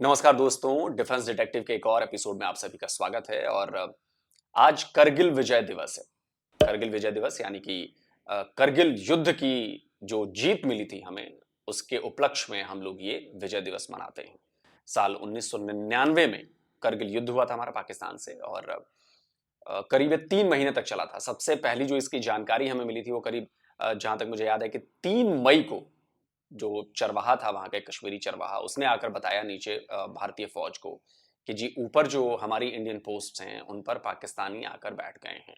नमस्कार दोस्तों, defence detective के एक और एपिसोड में आप सभी का स्वागत है। और आज करगिल विजय दिवस है। करगिल विजय दिवस यानी कि करगिल युद्ध की जो जीत मिली थी हमें, उसके उपलक्ष्य में हम लोग ये विजय दिवस मनाते हैं। साल 1999 में करगिल युद्ध हुआ था हमारा पाकिस्तान से, और करीब 3 महीने तक चला था। सबसे पहली जो इसकी जानकारी हमें मिली थी वो करीब जहां तक मुझे याद है कि 3 मई को जो चरवाहा था वहां का, कश्मीरी चरवाहा, उसने आकर बताया नीचे भारतीय फौज को कि जी ऊपर जो हमारी इंडियन पोस्ट हैं उन पर पाकिस्तानी आकर बैठ गए हैं,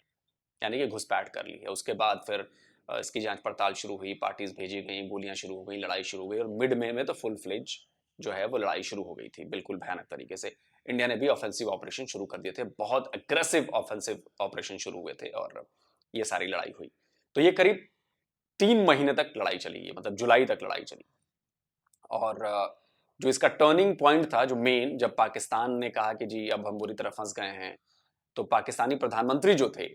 यानी कि घुसपैठ कर ली है। उसके बाद फिर इसकी जांच पड़ताल शुरू हुई, पार्टीज भेजी गई, गोलियां शुरू हो गई, लड़ाई शुरू हो गई, और मिड में तो फुल फ्लेज जो है वो लड़ाई शुरू हो गई थी, बिल्कुल भयानक तरीके से। इंडिया ने भी ऑफेंसिव ऑपरेशन शुरू कर दिए थे, बहुत अग्रेसिव ऑफेंसिव ऑपरेशन शुरू हुए थे, और ये सारी लड़ाई हुई। तो ये करीब 3 महीने तक लड़ाई चली, मतलब जुलाई तक लड़ाई चली। और जो इसका टर्निंग पॉइंट था, जो मेन, जब पाकिस्तान ने कहा कि जी अब हम बुरी तरह फंस गए हैं, तो पाकिस्तानी प्रधानमंत्री जो थे,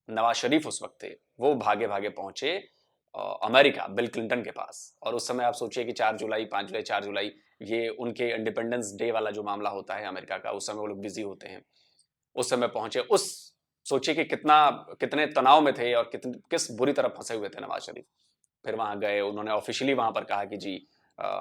नवाज शरीफ उस वक्त थे, वो भागे भागे पहुंचे अमेरिका, बिल क्लिंटन के पास। और उस समय आप सोचिए कि 4 जुलाई, 5 जुलाई, 4 जुलाई, ये उनके इंडिपेंडेंस डे वाला जो मामला होता है अमेरिका का, उस समय वो लोग बिजी होते हैं। उस समय पहुंचे, उस सोचिए कि कितने तनाव में थे और किस बुरी तरह फंसे हुए थे नवाज शरीफ। फिर वहां गए, उन्होंने ऑफिशियली वहां पर कहा कि जी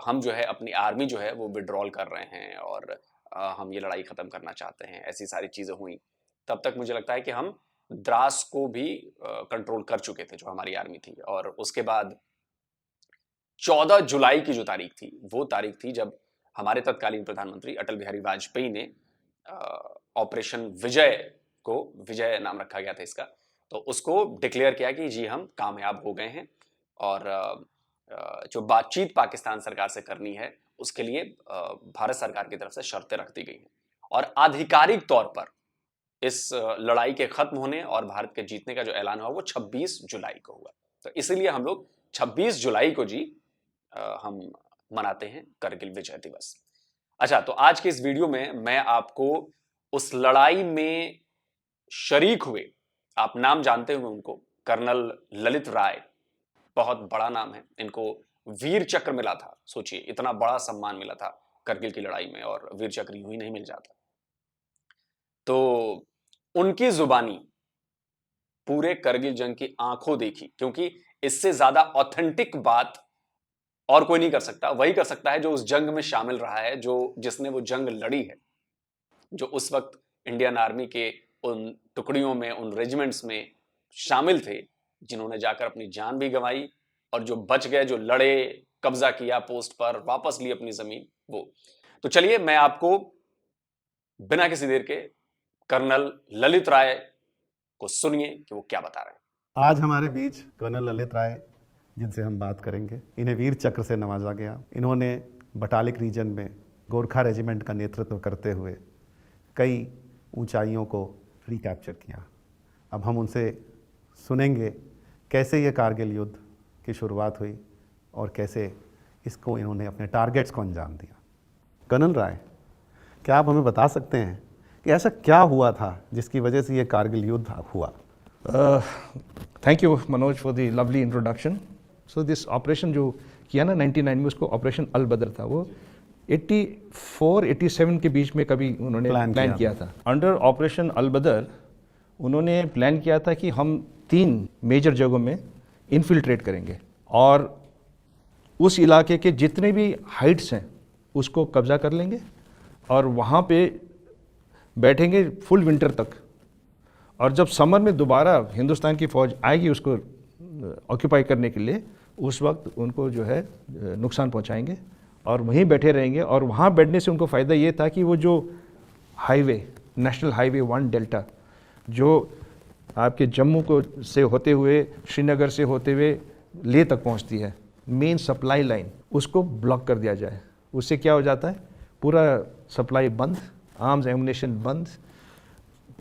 हम जो है अपनी आर्मी जो है वो विड्रॉल कर रहे हैं, और हम ये लड़ाई खत्म करना चाहते हैं। ऐसी सारी चीजें हुई। तब तक मुझे लगता है कि हम द्रास को भी कंट्रोल कर चुके थे, जो हमारी आर्मी थी। और उसके बाद 14 जुलाई की जो तारीख थी, वो तारीख थी जब हमारे तत्कालीन प्रधानमंत्री अटल बिहारी वाजपेयी ने ऑपरेशन विजय को, विजय नाम रखा गया था इसका, तो उसको डिक्लेयर किया कि जी हम कामयाब हो गए हैं। और जो बातचीत पाकिस्तान सरकार से करनी है, उसके लिए भारत सरकार की तरफ से शर्तें रख दी गई हैं। और आधिकारिक तौर पर इस लड़ाई के खत्म होने और भारत के जीतने का जो ऐलान हुआ वो 26 जुलाई को हुआ। तो इसीलिए हम लोग 26 जुलाई को जी हम मनाते हैं करगिल विजय दिवस। अच्छा, तो आज के इस वीडियो में मैं आपको उस लड़ाई में शरीक हुए, आप नाम जानते हुए उनको, कर्नल ललित राय, बहुत बड़ा नाम है, इनको वीर चक्र मिला था। सोचिए, इतना बड़ा सम्मान मिला था करगिल की लड़ाई में, और वीर चक्र यूं ही नहीं मिल जाता। तो उनकी जुबानी पूरे करगिल जंग की आंखों देखी, क्योंकि इससे ज्यादा ऑथेंटिक बात और कोई नहीं कर सकता। वही कर सकता है जो उस जंग में शामिल रहा है, जिसने वो जंग लड़ी है, जो उस वक्त इंडियन आर्मी के उन टुकड़ियों में, उन रेजिमेंट्स में शामिल थे, जिन्होंने जाकर अपनी जान भी गंवाई, और जो बच गए, जो लड़े, कब्जा किया पोस्ट पर, वापस ली अपनी जमीन, वो। तो चलिए मैं आपको बिना किसी देर के कर्नल ललित राय को सुनिए कि वो क्या बता रहे हैं। आज हमारे बीच कर्नल ललित राय, जिनसे हम बात करेंगे, इन्हें वीर चक्र से नवाजा गया। इन्होंने बटालिक रीजन में गोरखा रेजिमेंट का नेतृत्व करते हुए कई ऊंचाइयों को रिकैप्चर किया। अब हम उनसे सुनेंगे कैसे ये कारगिल युद्ध की शुरुआत हुई और कैसे इसको इन्होंने अपने टारगेट्स को अंजाम दिया। कर्नल राय, क्या आप हमें बता सकते हैं कि ऐसा क्या हुआ था जिसकी वजह से ये कारगिल युद्ध हुआ? Thank you Manoj for the lovely introduction. So this operation जो किया ना 99 में, उसको ऑपरेशन अल बदर था। वो 84-87 के बीच में कभी उन्होंने प्लान किया था। अंडर ऑपरेशन अल बदर उन्होंने प्लान किया था कि हम 3 मेजर जगहों में इन्फिल्ट्रेट करेंगे, और उस इलाके के जितने भी हाइट्स हैं उसको कब्जा कर लेंगे, और वहाँ पे बैठेंगे फुल विंटर तक। और जब समर में दोबारा हिंदुस्तान की फ़ौज आएगी उसको ऑक्यूपाई करने के लिए, उस वक्त उनको जो है नुकसान पहुंचाएंगे और वहीं बैठे रहेंगे। और वहाँ बैठने से उनको फ़ायदा ये था कि वो जो हाईवे, नेशनल हाईवे 1 डेल्टा, जो आपके जम्मू को से होते हुए, श्रीनगर से होते हुए लेह तक पहुंचती है, मेन सप्लाई लाइन, उसको ब्लॉक कर दिया जाए। उससे क्या हो जाता है, पूरा सप्लाई बंद, आर्म्स एमुनेशन बंद,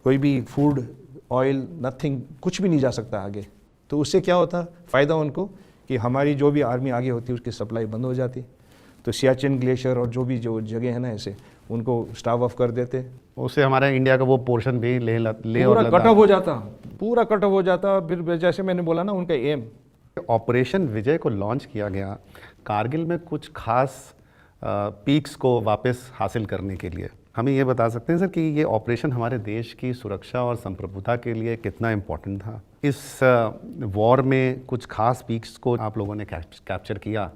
कोई भी फूड, ऑयल, नथिंग, कुछ भी नहीं जा सकता आगे। तो उससे क्या होता, फ़ायदा उनको कि हमारी जो भी आर्मी आगे होती है उसकी सप्लाई बंद हो जाती। तो सियाचिन ग्लेशियर और जो भी जो जगह है ना, ऐसे उनको स्टाफ ऑफ कर देते। उससे हमारे इंडिया का वो पोर्शन भी पूरा कट ऑफ हो जाता, पूरा कट ऑफ हो जाता। फिर जैसे मैंने बोला ना, उनका एम ऑपरेशन विजय को लॉन्च किया गया। कारगिल में कुछ खास पीक्स को वापस हासिल करने के लिए। हमें ये बता सकते हैं सर कि ये ऑपरेशन हमारे देश की सुरक्षा और संप्रभुता के लिए कितना इम्पोर्टेंट था? इस वॉर में कुछ खास पीक्स को आप लोगों ने कैप्चर किया,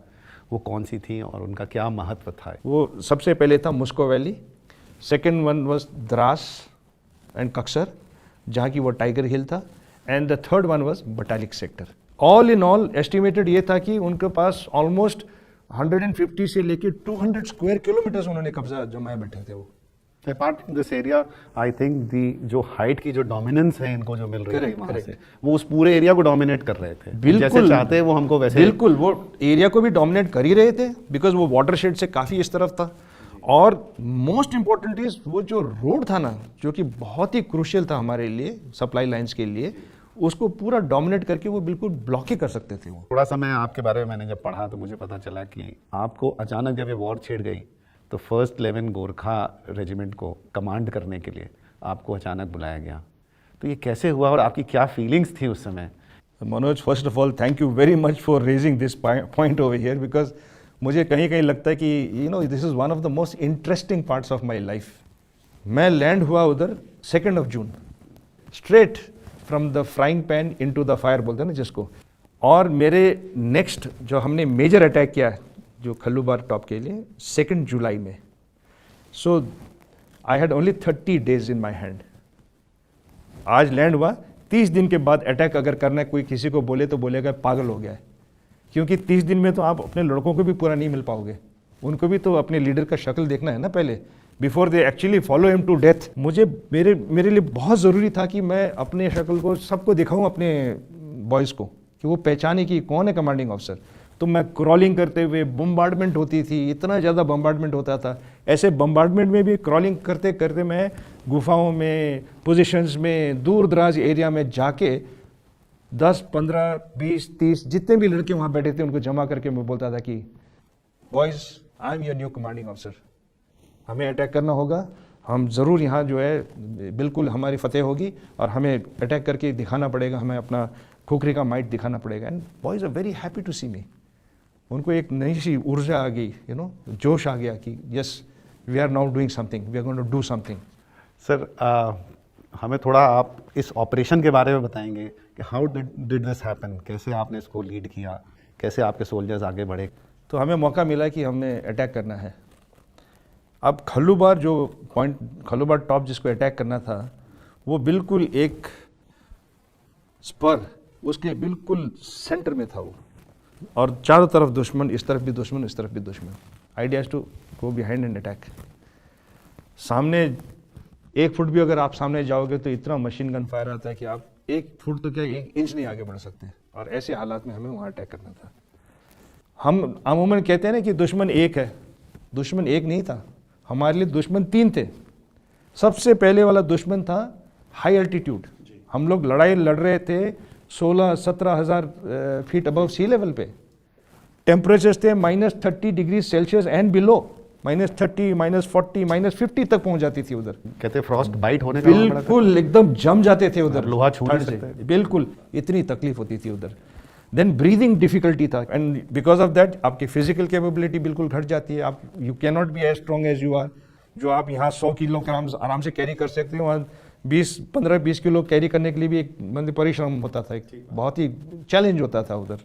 वो कौन सी थी और उनका क्या महत्व था? वो सबसे पहले था Mushkoh valley, second one was Dras and Kaksar, जहाँ की वो टाइगर हिल था, and the third one was Batalik sector. All in all estimated ये था कि उनके पास ऑलमोस्ट 150 से लेके 200 स्क्वायर किलोमीटर्स उन्होंने कब्जा जमाए बैठे थे वो। Apart from this area, I think the जो हाइट की जो डोमिनेंस है इनको जो मिल रही है वहाँ से, वो उस पूरे एरिया को डोमिनेट कर रहे थे। बिल्कुल, जैसे चाहते हैं वो हमको वैसे, बिल्कुल वो एरिया को भी डोमिनेट कर ही रहे थे, बिकॉज वो वाटरशेड से काफ़ी इस तरफ था। और मोस्ट इंपॉर्टेंट इज वो जो रोड था ना, जो कि बहुत ही क्रूशियल था हमारे लिए, सप्लाई लाइंस के लिए, उसको पूरा डोमिनेट करके वो बिल्कुल ब्लॉक ही कर सकते थे वो। थोड़ा सा मैं आपके बारे में मैंने जब पढ़ा तो मुझे पता चला कि आपको अचानक जब ये वॉर छिड़ गई तो फर्स्ट 11 गोरखा रेजिमेंट को कमांड करने के लिए आपको अचानक बुलाया गया। तो ये कैसे हुआ और आपकी क्या फीलिंग्स थी उस समय? Manoj, first of all thank you very much for raising this point over here, because मुझे कहीं कहीं लगता है कि this is one of the most interesting parts of my life. मैं लैंड हुआ उधर 2 June, straight from the frying pan into the fire बोलते हैं ना जिसको। और मेरे नेक्स्ट जो हमने मेजर अटैक किया जो खल्लूबार टॉप के लिए 2 जुलाई में, so I had only 30 days in my hand. आज लैंड हुआ, 30 दिन के बाद अटैक अगर करना है कोई किसी को बोले तो बोलेगा पागल हो गया है, क्योंकि 30 दिन में तो आप अपने लड़कों को भी पूरा नहीं मिल पाओगे, उनको भी तो अपने लीडर का शक्ल देखना है ना पहले, before they actually follow him to death. मुझे मेरे लिए बहुत ज़रूरी था कि मैं अपने शक्ल को सबको दिखाऊं, अपने बॉयज़ को, कि वो पहचाने कि कौन है कमांडिंग ऑफिसर। तो मैं क्रॉलिंग करते हुए, बम्बार्डमेंट होती थी, इतना ज़्यादा बम्बार्डमेंट होता था, ऐसे बम्बार्डमेंट में भी क्रॉलिंग करते करते मैं गुफाओं में, पोजीशंस में, दूर दराज एरिया में जाके 10, 15, 20, 30 जितने भी लड़के वहाँ बैठे थे उनको जमा करके मैं बोलता था कि boys, I am your new commanding officer, हमें अटैक करना होगा, हम ज़रूर यहाँ जो है बिल्कुल हमारी फतेह होगी और हमें अटैक करके दिखाना पड़ेगा, हमें अपना खोखरी का माइट दिखाना पड़ेगा। And boys are very happy to see me. उनको एक नई सी ऊर्जा आ गई, जोश आ गया कि yes we are now doing something, we are going to do something. Sir, हमें थोड़ा आप इस ऑपरेशन के बारे में बताएंगे कि हाउ डिड दिस हैपन, कैसे आपने इसको लीड किया, कैसे आपके सोल्जर्स आगे बढ़े? तो हमें मौका मिला कि हमें अटैक करना है। अब खल्लूबार जो पॉइंट, खल्लूबार टॉप जिसको अटैक करना था, वो बिल्कुल एक स्पर, उसके बिल्कुल सेंटर में था वो, और चारों तरफ दुश्मन, इस तरफ भी दुश्मन, इस तरफ भी दुश्मन। Idea to go behind and attack. सामने 1 फुट भी अगर आप सामने जाओगे तो इतना मशीन गन फायर आता है कि आप 1 फुट तो क्या 1 इंच नहीं आगे बढ़ सकते, और ऐसे हालात में हमें वहाँ अटैक करना था। हम अमूमन कहते हैं ना कि दुश्मन एक है, दुश्मन एक नहीं था, हमारे लिए दुश्मन 3 थे। सबसे पहले वाला दुश्मन था हाई एल्टीट्यूड। हम लोग लड़ाई लड़ रहे थे 16-17 हज़ार फीट अबव सी लेवल पे। टेम्परेचर्स थे -30 डिग्री सेल्सियस एंड बिलो, -30, -40, -50 तक पहुंच जाती थी उधर। कहते फ्रॉस्ट बाइट होने का बिल्कुल एकदम जम जाते थे उधर, लोहा छू ठंड से, बिल्कुल इतनी तकलीफ होती थी उधर। देन ब्रीदिंग डिफिकल्टी था, एंड बिकॉज ऑफ दैट आपकी फिजिकल कैपेबिलिटी बिल्कुल घट जाती है। आप you can not be as strong as you are. जो आप यहाँ 100 किलो आराम से कैरी कर सकते हो, वहाँ 15-20 किलो कैरी करने के लिए भी एक मतलब परिश्रम होता था, एक बहुत ही चैलेंज होता था उधर।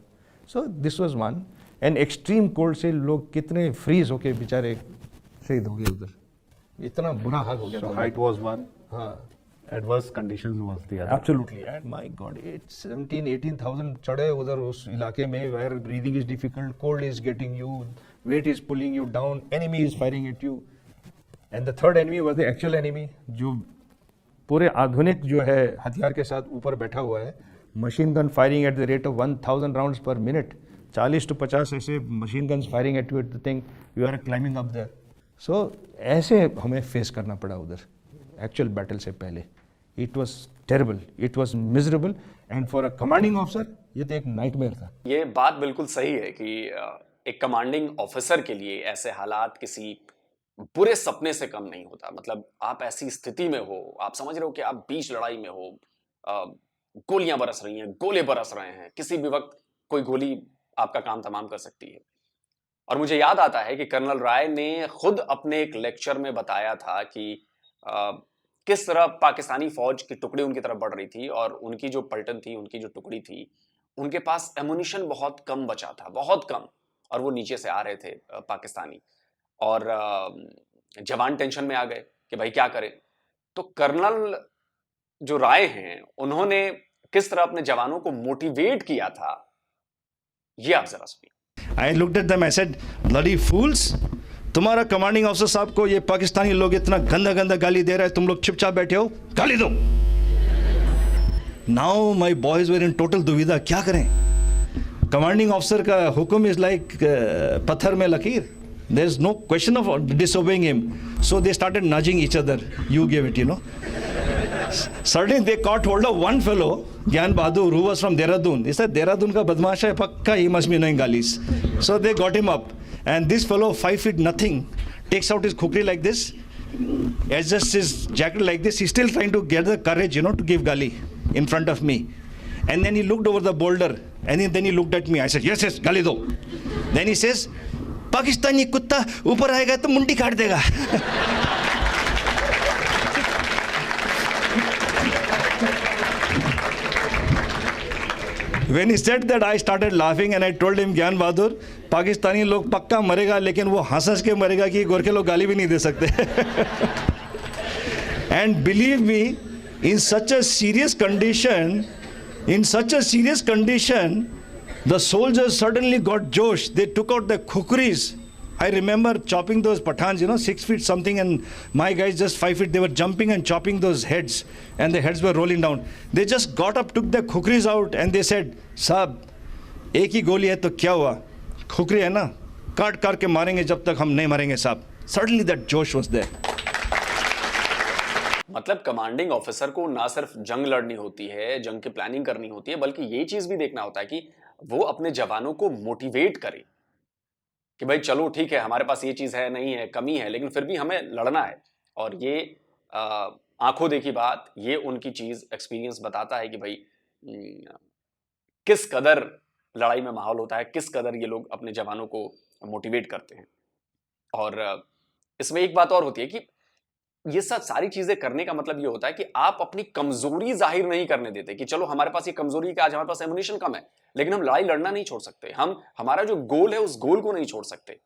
So this was one. And extreme cold से लोग कितने फ्रीज होके बेचारे शहीद हो गए उधर, इतना बुरा हाल हो गया था। हाइट वाज वन, हाँ, adverse conditions was the other. Absolutely. And my god, 17,000-18,000 चढ़े उधर उस इलाके में, where breathing is difficult, cold is getting you, weight is pulling you down, enemy is firing at you, and the third enemy was the actual enemy, जो पूरे आधुनिक जो है हथियार के साथ ऊपर बैठा हुआ है। Machine gun firing at the rate of 1000 rounds per minute, 40 to 50 ऐसे machine guns firing at you at the thing, you are climbing up there. So ऐसे हमें फेस करना पड़ा उधर एक्चुअल बैटल से पहले। It was terrible, it was miserable, and for a commanding officer ये तो एक नाइटमेयर था। ये बात बिल्कुल सही है कि एक कमांडिंग ऑफिसर के लिए ऐसे हालात किसी बुरे सपने से कम नहीं होता। मतलब आप ऐसी स्थिति में हो, आप समझ रहे हो कि आप बीच लड़ाई में हो, गोलियां बरस रही हैं, गोले बरस रहे हैं, किसी भी वक्त कोई गोली आपका काम तमाम कर सकती है। और मुझे याद आता है कि कर्नल राय ने खुद अपने एक लेक्चर में बताया था कि किस तरह पाकिस्तानी फौज की टुकड़ी उनकी तरफ बढ़ रही थी और उनकी जो पलटन थी, उनकी जो टुकड़ी थी, उनके पास एमुनिशन बहुत कम बचा था, बहुत कम, और वो नीचे से आ रहे थे पाकिस्तानी, और जवान टेंशन में आ गए कि भाई क्या करें। तो कर्नल जो राय हैं, उन्होंने किस तरह अपने जवानों को मोटिवेट किया था, ये आप जरा सुनिए। I looked at them, I said, bloody fools, तुम्हारा कमांडिंग ऑफिसर साहब को ये पाकिस्तानी लोग इतना गंदा गंदा गाली दे रहे हैं, तुम लोग चुपचाप बैठे हो, गाली दो। Now my boys were in total दुविधा, क्या करें। कमांडिंग ऑफिसर का हुक्म इज लाइक पत्थर में लकीर, there is no question of disobeying him, so they started nudging each other, you give it, you know. Suddenly they caught hold of one fellow, Gyan Bahadur, who was from Dehradun. He said, Dehradun ka badmash hai, pakka, he must be knowing galis. So they got him up. And this fellow, 5 feet nothing, takes out his khukri like this, adjusts his jacket like this. He's still trying to get the courage, you know, to give gali in front of me. And then he looked over the boulder, and then he looked at me. I said, yes, yes, gali do. Then he says, Pakistani kutta upar aayega to mundi kaat dega. When he said that, I started laughing and I told him, Gyan Bahadur, Pakistani लोग पक्का मरेगा, लेकिन वो हंस के मरेगा कि गोरखे लोग गाली भी नहीं दे सकते। And believe me, in such a serious condition, the soldiers suddenly got josh. They took out the khukris. I remember chopping those Pathans, you know, 6 feet something, and my guys just 5 feet. They were jumping and chopping those heads, and the heads were rolling down. They just got up, took the khukris out, and they said, "Saab, एक ही गोली है तो क्या हुआ? खुकरी है ना, काट काट के मारेंगे जब तक हम नहीं मरेंगे साहब." Suddenly that josh was there. मतलब कमांडिंग ऑफिसर को ना सिर्फ जंग लड़नी होती है, जंग की प्लानिंग करनी होती है, बल्कि ये चीज भी देखना होता है कि वो अपने जवानों को मोटिवेट करे कि भाई चलो ठीक है, हमारे पास ये चीज है, नहीं है, कमी है, लेकिन फिर भी हमें लड़ना है। और ये आंखों देखी बात, ये उनकी चीज एक्सपीरियंस बताता है कि भाई किस कदर लड़ाई में माहौल होता है, किस कदर ये लोग अपने जवानों को मोटिवेट करते हैं। और इसमें एक बात और होती है कि ये सब सारी चीजें करने का मतलब ये होता है कि आप अपनी कमजोरी जाहिर नहीं करने देते कि चलो हमारे पास ये कमजोरी है कि आज हमारे पास एमुनिशन कम है, लेकिन हम लड़ाई लड़ना नहीं छोड़ सकते, हम हमारा जो गोल है उस गोल को नहीं छोड़ सकते।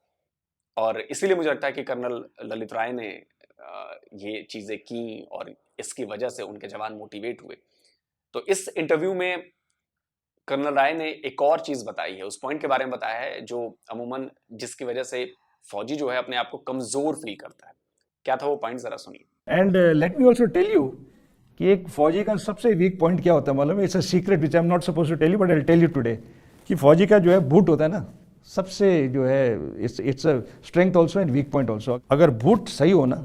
और इसीलिए मुझे लगता है कि कर्नल ललित राय ने ये चीजें की और इसकी वजह से उनके जवान मोटिवेट हुए। तो इस इंटरव्यू में कर्नल राय ने एक और चीज बताई है, उस पॉइंट के बारे में बताया है जो अमूमन जिसकी वजह से फौजी जो है अपने आप को कमजोर फील करता है। क्या था वो पॉइंट, जरा सुनिए। And let me also tell you कि एक फौजी का सबसे वीक पॉइंट क्या होता है मालूम है? It's a secret which I am not suppose to tell you, but I will tell you today, कि फौजी का जो है बूट होता है ना, सबसे जो है it's a strength also and weak point also. अगर बूट सही हो ना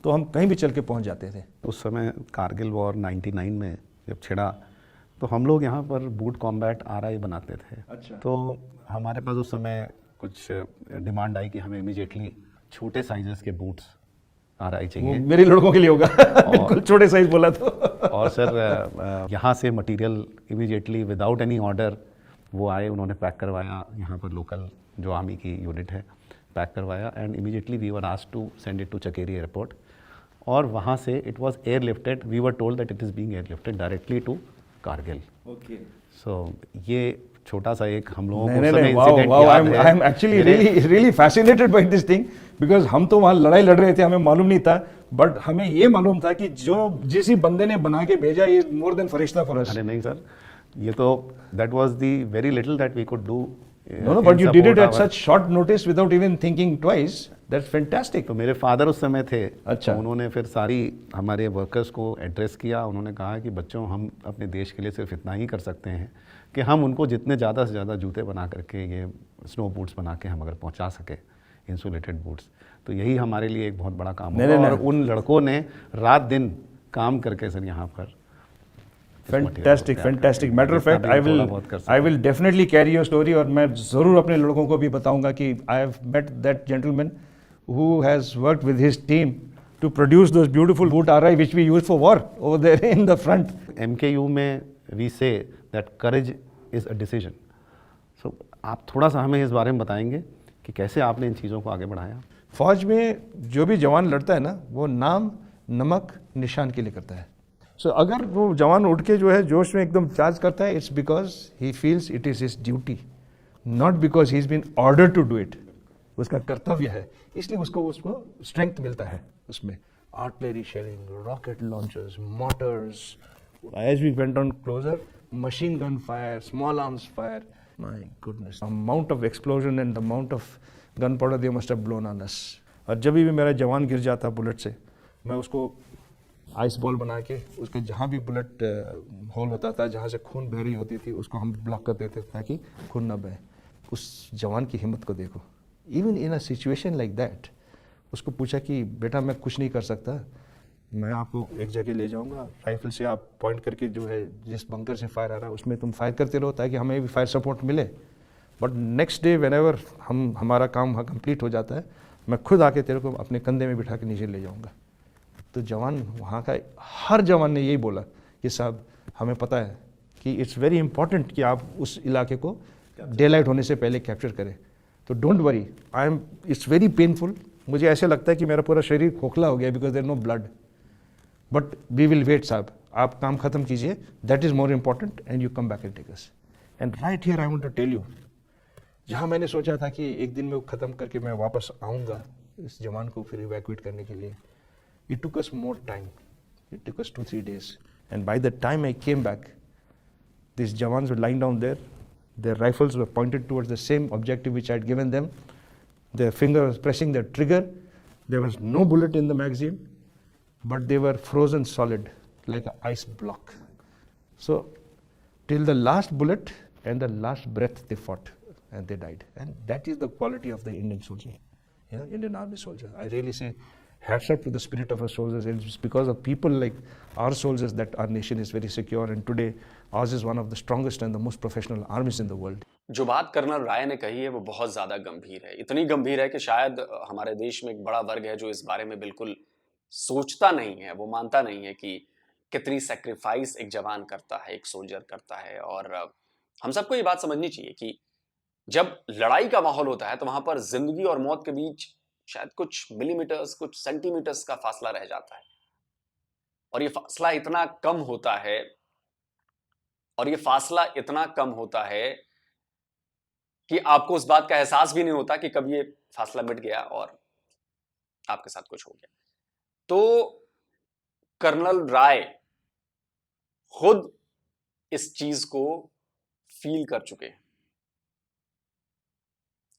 तो हम कहीं भी चल के पहुंच जाते थे। उस समय कारगिल वॉर 99 में जब छिड़ा तो हम लोग यहाँ पर बूट कॉम्बैट RI बनाते थे। अच्छा। तो हमारे पास उस समय कुछ डिमांड आई कि हमें इमीडिएटली छोटे साइजेस के बूट्स RI चाहिए। मेरे लड़कों के लिए होगा। बिल्कुल छोटे साइज बोला तो। और सर यहाँ से material immediately without any order वो आए, उन्होंने पैक करवाया, यहाँ पर लोकल जो आर्मी की यूनिट है पैक करवाया, and immediately we were asked to send it to Chakeri airport, और वहाँ से it was airlifted, we were told that it is being airlifted directly to Kargil. Okay. So ये छोटा सा एक हम लोगों को नहीं, समय wow, इंसिडेंट wow, याद है। I am actually really fascinated by this thing, because हम तो वहाँ लड़ाई लड़ रहे थे, हमें मालूम नहीं था, बट हमें ये मालूम था कि जो जिस ही बंदे ने बना के भेजा ये more than Firishta for us. अरे नहीं सर, ये तो that was the very little that we could do. No, but you did it at such short notice without even thinking twice. That's fantastic. तो मेरे फादर उस समय थे। अच्छा। तो उन्होंने फिर सारी हमारे वर्कर्स को एड्रेस किया, उन्होंने कहा कि बच्चों हम अपने देश के लिए सिर्फ इतना ही कर सकते हैं कि हम उनको जितने ज़्यादा से ज़्यादा जूते बना करके, ये स्नो बूट्स बना के हम अगर पहुंचा सके, इंसुलेटेड बूट्स, तो यही हमारे लिए एक बहुत बड़ा काम होगा। और उन लड़कों ने रात दिन काम करके सर यहाँ पर fantastic fantastic. Matter of fact I will definitely carry your story, और मैं ज़रूर अपने लड़कों को भी बताऊंगा कि I have met that gentleman who has worked with his team to produce those beautiful boot RI which we use for war over there in the front. MKU में we say that courage is a decision. So आप थोड़ा सा हमें इस बारे में बताएंगे कि कैसे आपने इन चीज़ों को आगे बढ़ाया? फौज में जो भी जवान लड़ता है ना, वो नाम नमक निशान के लिए करता है. सो अगर वो जवान उठ के जो है जोश में एकदम चार्ज करता है, it's because he feels it is his duty, not because he is been order to do it. उसका कर्तव्य है, इसलिए उसको स्ट्रेंथ मिलता है उसमें. Artillery shelling, rocket launchers, mortars, as we went on closer, machine gun fire, small arms fire. My goodness, the amount of explosion and the amount of gunpowder they must have blown on us. और जब भी मेरा जवान गिर जाता bullet से, मैं उसको आइस बॉल बना के उसके जहाँ भी बुलेट होल होता था, जहाँ से खून बह रही होती थी, उसको हम ब्लॉक कर देते थे ताकि खून ना बहे. उस जवान की हिम्मत को देखो. Even in a situation like that, उसको पूछा कि बेटा मैं कुछ नहीं कर सकता, मैं आपको एक जगह ले जाऊंगा, राइफल से आप पॉइंट करके जो है जिस बंकर से फायर आ रहा है उसमें तुम फायर करते रहो ताकि हमें भी फायर सपोर्ट मिले. बट नेक्स्ट डे व्हेनेवर हमारा काम वहाँ कंप्लीट हो जाता है, मैं खुद आके तेरे को अपने कंधे में बिठा के नीचे ले जाऊंगा. तो जवान वहाँ का हर जवान ने यही बोला कि साहब हमें पता है कि इट्स वेरी इंपॉर्टेंट कि आप उस इलाके को डे लाइट होने से पहले कैप्चर करें. तो don't worry, it's very painful. मुझे ऐसे लगता है कि मेरा पूरा शरीर खोखला हो गया because there no blood. But we will wait साहब, आप काम खत्म कीजिए, that is more important, and you come back and take us. And right here I want to tell you, जहाँ मैंने सोचा था कि एक दिन में वो खत्म करके मैं वापस आऊँगा इस जवान को फिर इवैक्यूएट करने के लिए, it took us more time. It took us 2-3 days. And by the time I came back, these jawans were lying down there, their rifles were pointed towards the same objective which I had given them, their finger was pressing the trigger, there was no bullet in the magazine, but they were frozen solid like an ice block. So till the last bullet and the last breath they fought and they died. And that is the quality of the Indian soldier, Indian army soldier. I really say hats off to the spirit of our soldiers. It's because of people like our soldiers that our nation is very secure, and today ours is one of the strongest and the most professional armies in the world. जो बात colonel राय ने कही है वो बहुत ज्यादा गंभीर है. इतनी गंभीर है कि शायद हमारे देश में एक बड़ा वर्ग है जो इस बारे में बिल्कुल सोचता नहीं है, वो मानता नहीं है कि कितनी सैक्रिफाइस एक जवान करता है, एक सोल्जर करता है. और हम सबको ये बात समझनी चाहिए कि जब लड़ाई का माहौल होता है तो वहां पर जिंदगी और मौत के बीच शायद कुछ मिलीमीटर्स, कुछ सेंटीमीटर्स का फासला रह जाता है. और ये फासला इतना कम होता है, कि आपको उस बात का एहसास भी नहीं होता कि कब ये फासला मिट गया और आपके साथ कुछ हो गया. तो कर्नल राय खुद इस चीज को फील कर चुके हैं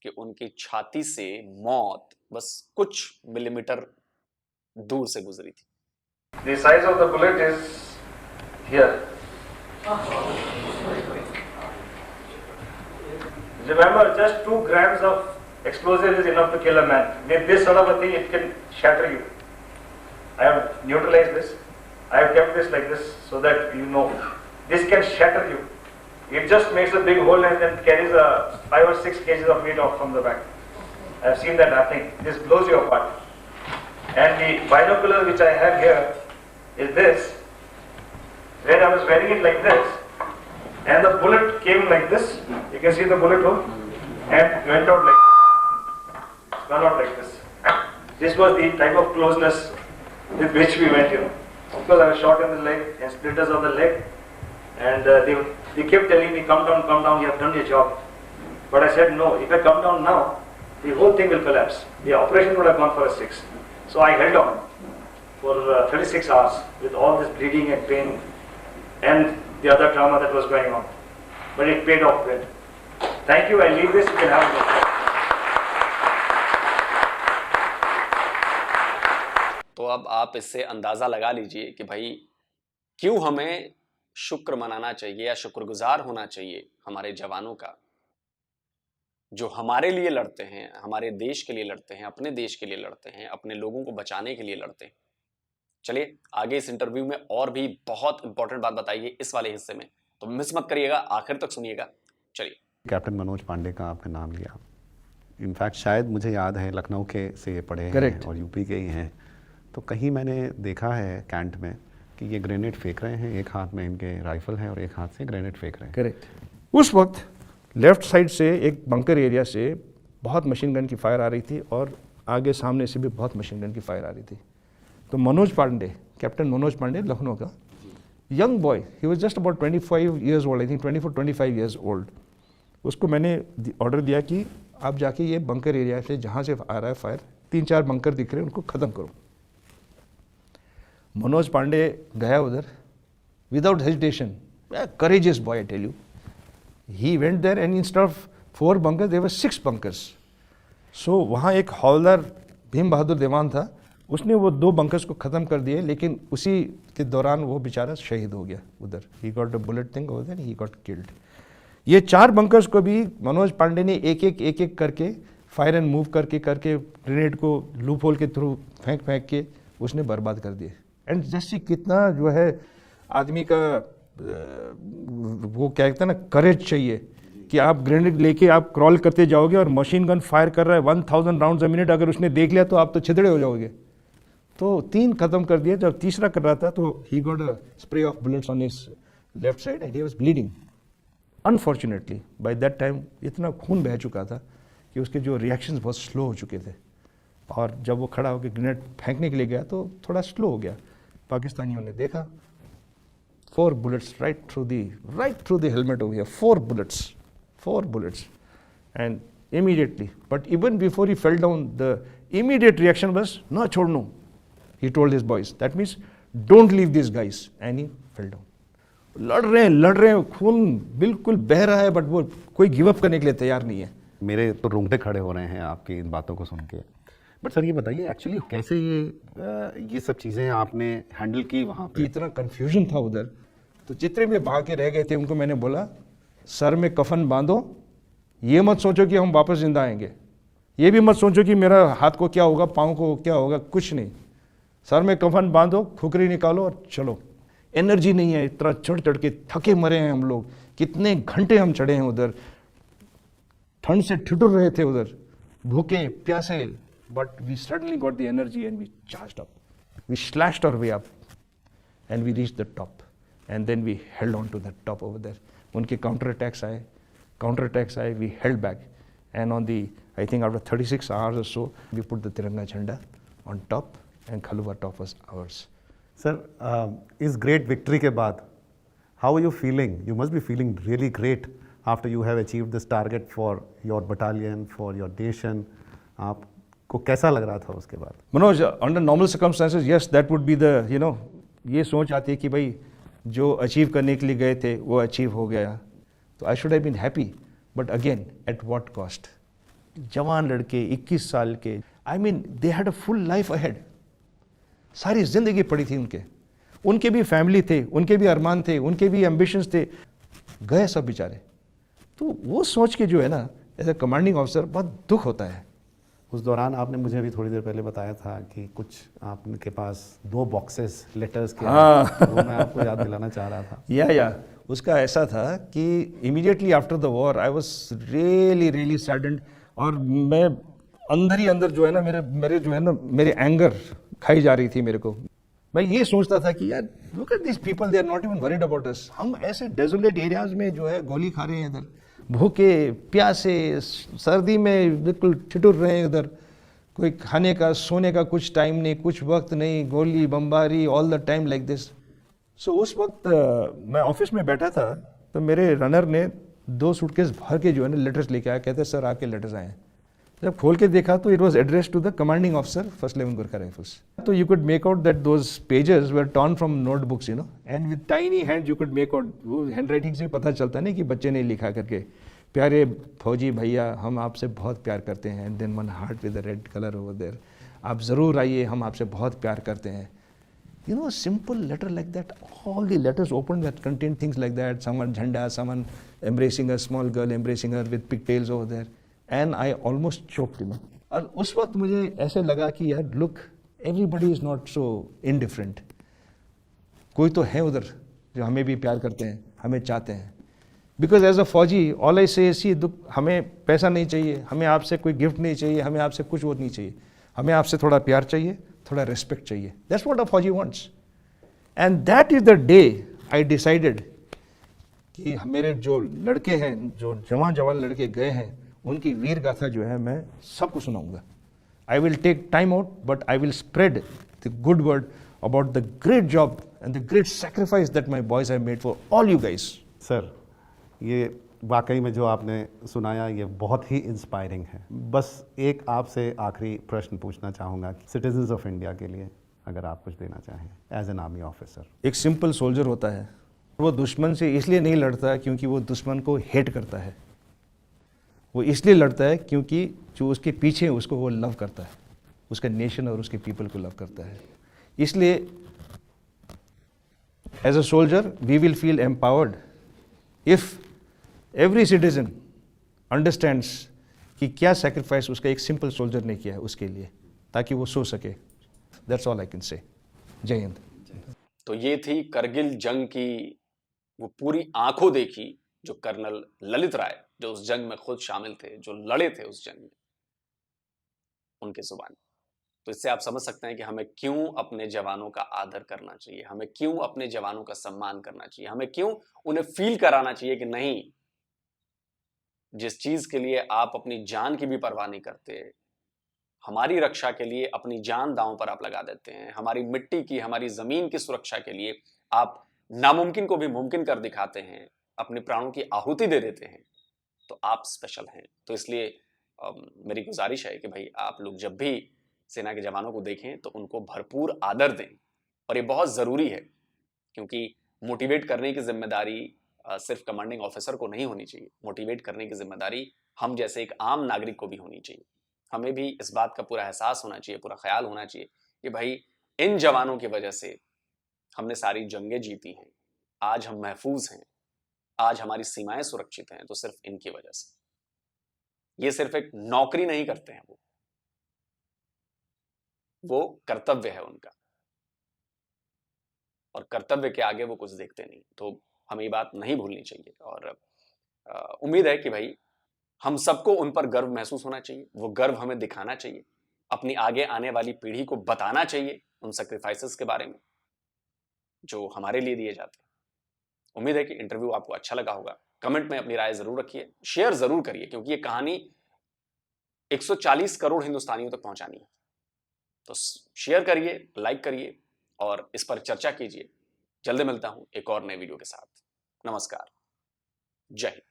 कि उनकी छाती से मौत बस कुछ मिलीमीटर दूर से गुजरी थी. The size of the bullet is here. Remember, just 2 grams of explosive is enough to kill a man. With this sort of a thing, it can shatter you. I have neutralized this. I have kept this like this so that you know this can shatter you. It just makes a big hole and then carries a 5 or 6 kgs of weight off from the back. I have seen that happening. This blows you apart. And the binocular which I have here is this. When I was wearing it like this, and the bullet came like this, you can see the bullet hole, and went out like this. Gone out like this. This was the type of closeness with which we went, because I was shot in the leg and splinters of the leg, and they kept telling me, come down, you have done your job. But I said, no, if I come down now, the whole thing will collapse. The operation would have gone for a 6. So I held on for 36 hours with all this bleeding and pain and the other trauma that was going on. But it paid off well. Thank you, I leave this, you can have it. तो अब आप इससे अंदाजा लगा लीजिए कि भाई क्यों हमें शुक्र मनाना चाहिए या शुक्रगुजार होना चाहिए हमारे जवानों का, जो हमारे लिए लड़ते हैं, हमारे देश के लिए लड़ते हैं, अपने देश के लिए लड़ते हैं, अपने लोगों को बचाने के लिए लड़ते हैं. चलिए आगे इस इंटरव्यू में और भी बहुत इंपॉर्टेंट बात बताइए इस वाले हिस्से में, तो मिस मत करिएगा, आखिर तक सुनिएगा. चलिए. कैप्टन मनोज पांडे का आपका नाम लिया. इनफैक्ट शायद मुझे याद है लखनऊ के से ये पढ़े हैं और यूपी के ही हैं. तो कहीं मैंने देखा है कैंट में कि ये ग्रेनेड फेंक रहे हैं, एक हाथ में इनके राइफल है और एक हाथ से ग्रेनेड फेंक रहे हैं. करेक्ट. उस वक्त लेफ्ट साइड से एक बंकर एरिया से बहुत मशीन गन की फायर आ रही थी और आगे सामने से भी बहुत मशीन गन की फायर आ रही थी। तो मनोज पांडे, कैप्टन मनोज पांडे लखनऊ का young boy, he was just about 25 years old, I think 24-25 years old. उसको मैंने ऑर्डर दिया कि आप जाके ये बंकर एरिया से जहाँ से आ रहा है फायर, 3-4 बंकर दिख रहे हैं, उनको ख़त्म करो। मनोज पांडे गया उधर without hesitation, courageous boy I tell you. He went there and instead of 4 bunkers there were 6 bunkers। So वहाँ एक हवलदार भीम बहादुर देवान था, उसने वो 2 bunkers को ख़त्म कर दिए, लेकिन उसी के दौरान वो बेचारा शहीद हो गया उधर। He got a bullet thing over there, he got killed. ये 4 bunkers को भी मनोज पांडे ने एक एक करके फायर एंड मूव करके ग्रेनेड को लूप होल के थ्रू फेंक के उसने बर्बाद कर दिए। एंड जैसे कितना जो है आदमी का वो क्या कहते हैं ना, करेज चाहिए कि आप ग्रेनेड लेके आप क्रॉल करते जाओगे और मशीन गन फायर कर रहा है 1000 राउंड्स अ मिनट, अगर उसने देख लिया तो आप तो छितड़े हो जाओगे। तो 3 खत्म कर दिए। जब तीसरा कर रहा था तो ही got a spray of bullets on his left side and he was bleeding. Unfortunately by that time इतना खून बह चुका था कि उसके जो रिएक्शंस बहुत स्लो हो चुके थे, और जब वो खड़ा होकर ग्रेनेड फेंकने के लिए गया तो थोड़ा स्लो हो गया। पाकिस्तानियों ने देखा 4 bullets right through the helmet over here, 4 bullets, and immediately, but even before he fell down, the immediate reaction was no chhodno, he told his boys, that means don't leave these guys, and he fell down। लड़ रहे हैं, खून बिल्कुल बह रहा है, but वो कोई गिव अप करने के लिए तैयार नहीं है। मेरे तो रोंगटे खड़े हो रहे हैं आपकी इन बातों को सुन के। बट सर ये बताइए एक्चुअली कैसे ये सब चीज़ें आपने हैंडल की वहाँ पे? इतना कंफ्यूजन था उधर, तो जितने भी भाग के रह गए थे उनको मैंने बोला सर में कफन बांधो, ये मत सोचो कि हम वापस जिंदा आएंगे, ये भी मत सोचो कि मेरा हाथ को क्या होगा, पाँव को क्या होगा, कुछ नहीं। सर में कफन बांधो, खुकरी निकालो और चलो। एनर्जी नहीं है, इतना चढ़ के थके मरे हैं हम लोग, कितने घंटे हम चढ़े हैं उधर, ठंड से ठिठुर रहे थे उधर, भूखे प्यासे, but we suddenly got the energy and we charged up, we slashed our way up and we reached the top and then we held on to the top over there. उनके काउंटर अटैक्स आए, we held back and on the I think after 36 hours or so we put the तिरंगा झंडा on top and Khaluwa top was ours। Sir इस great victory के बाद how are you feeling? You must be feeling really great after you have achieved this target for your battalion, for your nation. आपको कैसा लग रहा था उसके बाद? Manoj, under normal circumstances yes that would be the ये सोच आती है कि भाई जो अचीव करने के लिए गए थे वो अचीव हो गया, तो I should have been happy, but again at what cost? जवान लड़के 21 साल के, I mean they had a full life ahead, सारी जिंदगी पड़ी थी उनके भी फैमिली थे, उनके भी अरमान थे, उनके भी एम्बिशंस थे, गए सब बेचारे। तो वो सोच के जो है ना एज ए कमांडिंग ऑफिसर बहुत दुख होता है। उस दौरान आपने मुझे अभी थोड़ी देर पहले बताया था कि कुछ आपके पास 2 बॉक्सेस लेटर्स के, वो मैं आपको याद दिलाना चाह रहा था। या उसका ऐसा था कि immediately after the war I was really saddened, और मैं अंदर ही अंदर जो है ना मेरे जो है ना मेरे एंगर खाई जा रही थी मेरे को। मैं ये सोचता था कि यार look at this people, they are not even worried about us. हम ऐसे डेजोलेट एरियाज में जो है गोली खा रहे हैं इधर, भूखे प्यासे, सर्दी में बिल्कुल ठिठुर रहे हैं उधर, कोई खाने का सोने का कुछ टाइम नहीं, कुछ वक्त नहीं, गोली बमबारी all the time like this. So उस वक्त मैं ऑफिस में बैठा था, तो मेरे रनर ने 2 सूटकेस भर के जो है ना लेटर्स लेके आया, कहते सर आपके लेटर्स आए हैं। जब खोल के देखा तो it was address to the commanding officer 1st Legion Gorkha rifles. तो you could make out that those pages were torn from notebooks, and with tiny hand you could make out. वो हैंड राइटिंग से पता चलता नहीं कि बच्चे ने लिखा करके, प्यारे फौजी भैया हम आपसे बहुत प्यार करते हैं, and then one heart with the red colour over there, आप ज़रूर आइए, हम आपसे बहुत प्यार करते हैं। A simple letter like that, all the letters opened that contained things like that, someone jhanda, someone embracing a small girl, embracing her with pigtails over there, and I almost choked, और उस वक्त मुझे ऐसे लगा कि यार look, everybody is not so indifferent, कोई तो है उधर जो हमें भी प्यार करते हैं, हमें चाहते हैं। बिकॉज एज अ फौजी ऑल आई से सी दुख, हमें पैसा नहीं चाहिए, हमें आपसे कोई गिफ्ट नहीं चाहिए, हमें आपसे कुछ वो नहीं चाहिए, हमें आपसे थोड़ा प्यार चाहिए, थोड़ा रिस्पेक्ट चाहिए। दैट्स व्हाट अ फौजी wants, and that is the day I decided कि मेरे जो लड़के हैं, जो जवान लड़के गए हैं, उनकी वीर गाथा जो है मैं सबको सुनाऊंगा. I will take time out, but I will spread the good word about the great job and the great sacrifice that my boys have made for all you guys. Sir, ये वाकई में जो आपने सुनाया ये बहुत ही इंस्पायरिंग है. बस एक आपसे आखिरी प्रश्न पूछना चाहूँगा कि सिटीजन्स ऑफ इंडिया के लिए अगर आप कुछ देना चाहें एज एन आर्मी ऑफिसर. एक सिंपल सोल्जर होता है, वो दुश्मन से इसलिए नहीं लड़ता क्योंकि वो दुश्मन को हेट करता है. वो इसलिए लड़ता है क्योंकि जो उसके पीछे उसको वो लव करता है, उसका नेशन और उसके पीपल को लव करता है. इसलिए as a soldier we will feel empowered if every citizen understands कि क्या सेक्रीफाइस उसका एक सिंपल सोल्जर ने किया है उसके लिए, ताकि वो सो सके. That's all I can say. जय हिंद. तो ये थी करगिल जंग की वो पूरी आंखों देखी जो कर्नल ललित राय, जो उस जंग में खुद शामिल थे, जो लड़े थे उस जंग में, उनके जुबान. तो इससे आप समझ सकते हैं कि हमें क्यों अपने जवानों का आदर करना चाहिए, हमें क्यों अपने जवानों का सम्मान करना चाहिए, हमें क्यों उन्हें फील कराना चाहिए कि नहीं, जिस चीज के लिए आप अपनी जान की भी परवाह नहीं करते, हमारी रक्षा के लिए अपनी जान दांव पर आप लगा देते हैं, हमारी मिट्टी की, हमारी जमीन की सुरक्षा के लिए आप नामुमकिन को भी मुमकिन कर दिखाते हैं, अपने प्राणों की आहुति दे देते हैं, तो आप स्पेशल हैं. तो इसलिए मेरी गुजारिश है कि भाई आप लोग जब भी सेना के जवानों को देखें तो उनको भरपूर आदर दें. और ये बहुत ज़रूरी है क्योंकि मोटिवेट करने की जिम्मेदारी सिर्फ कमांडिंग ऑफिसर को नहीं होनी चाहिए. मोटिवेट करने की जिम्मेदारी हम जैसे एक आम नागरिक को भी होनी चाहिए. हमें भी इस बात का पूरा एहसास होना चाहिए, पूरा ख्याल होना चाहिए कि भाई इन जवानों की वजह से हमने सारी जंगें जीती हैं, आज हम महफूज हैं, आज हमारी सीमाएं सुरक्षित हैं, तो सिर्फ इनकी वजह से. ये सिर्फ एक नौकरी नहीं करते हैं, वो कर्तव्य है उनका, और कर्तव्य के आगे वो कुछ देखते नहीं. तो हमें ये बात नहीं भूलनी चाहिए. और उम्मीद है कि भाई हम सबको उन पर गर्व महसूस होना चाहिए, वो गर्व हमें दिखाना चाहिए, अपनी आगे आने वाली पीढ़ी को बताना चाहिए उन सेक्रीफाइसेस के बारे में जो हमारे लिए दिए जाते हैं. उम्मीद है कि इंटरव्यू आपको अच्छा लगा होगा. कमेंट में अपनी राय जरूर रखिए, शेयर जरूर करिए, क्योंकि ये कहानी 140 करोड़ हिंदुस्तानियों तक पहुंचानी है. तो शेयर करिए, लाइक करिए और इस पर चर्चा कीजिए. जल्दी मिलता हूं एक और नए वीडियो के साथ. नमस्कार. जय हिंद.